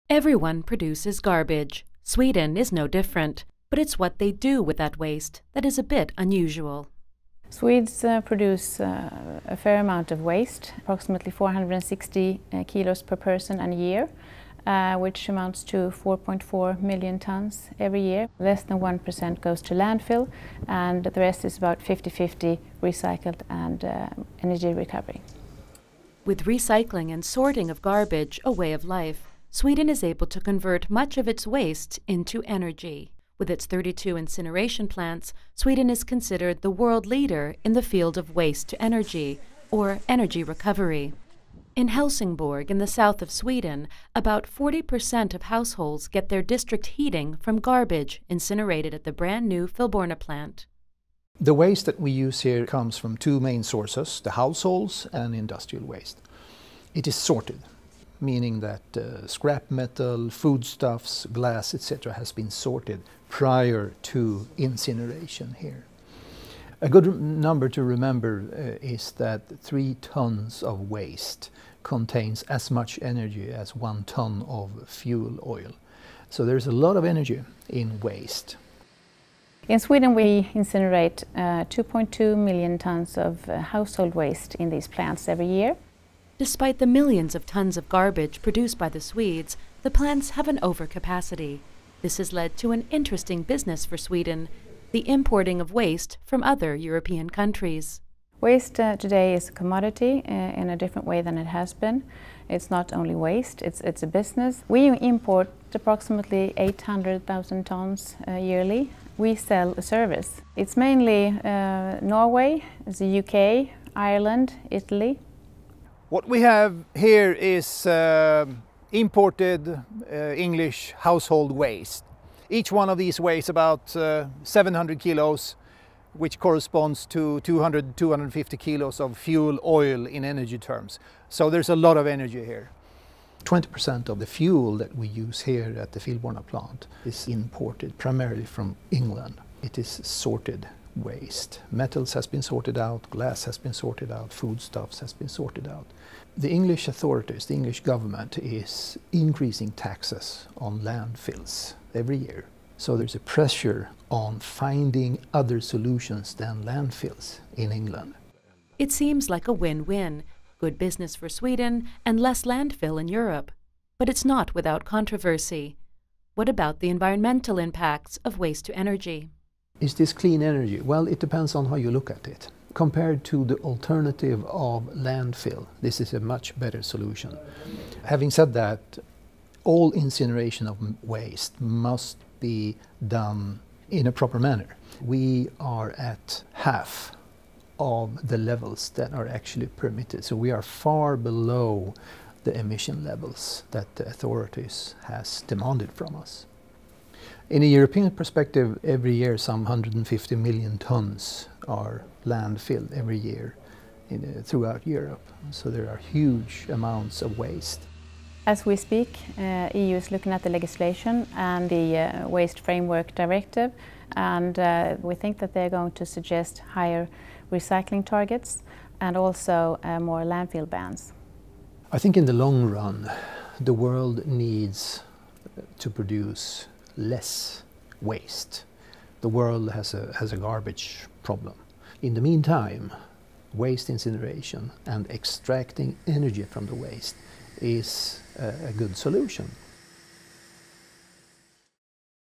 Everyone produces garbage. Sweden is no different, but it's what they do with that waste that is a bit unusual. Swedes produce a fair amount of waste, approximately 460 kilos per person and year, which amounts to 4.4 million tons every year. Less than 1% goes to landfill, and the rest is about 50-50 recycled and energy recovery. With recycling and sorting of garbage a way of life, Sweden is able to convert much of its waste into energy. With its 32 incineration plants, Sweden is considered the world leader in the field of waste to energy, or energy recovery. In Helsingborg, in the south of Sweden, about 40% of households get their district heating from garbage incinerated at the brand new Filborna plant. The waste that we use here comes from two main sources, the households and industrial waste. It is sorted, meaning that scrap metal, foodstuffs, glass, etc. has been sorted prior to incineration here. A good number to remember is that 3 tons of waste contains as much energy as 1 ton of fuel oil. So there's a lot of energy in waste. In Sweden we incinerate 2.2 million tons of household waste in these plants every year. Despite the millions of tons of garbage produced by the Swedes, the plants have an overcapacity. This has led to an interesting business for Sweden, the importing of waste from other European countries. Waste today is a commodity in a different way than it has been. It's not only waste, it's a business. We import approximately 800,000 tons yearly. We sell a service. It's mainly Norway, the UK, Ireland, Italy. What we have here is imported English household waste. Each one of these weighs about 700 kilos, which corresponds to 200-250 kilos of fuel oil in energy terms. So there's a lot of energy here. 20% of the fuel that we use here at the Filborna plant is imported primarily from England. It is sorted waste. Metals has been sorted out, glass has been sorted out, foodstuffs has been sorted out. The English authorities, the English government is increasing taxes on landfills every year. So there's a pressure on finding other solutions than landfills in England. It seems like a win-win. Good business for Sweden and less landfill in Europe. But it's not without controversy. What about the environmental impacts of waste to energy? Is this clean energy? Well, it depends on how you look at it. Compared to the alternative of landfill, this is a much better solution. Having said that, all incineration of waste must be done in a proper manner. We are at half of the levels that are actually permitted. So we are far below the emission levels that the authorities has demanded from us. In a European perspective, every year some 150 million tons are landfilled every year throughout Europe. So there are huge amounts of waste. As we speak, EU is looking at the legislation and the Waste Framework Directive, and we think that they're going to suggest higher recycling targets and also more landfill bans. I think in the long run, the world needs to produce less waste. The world has a garbage problem. In the meantime, waste incineration and extracting energy from the waste is a good solution.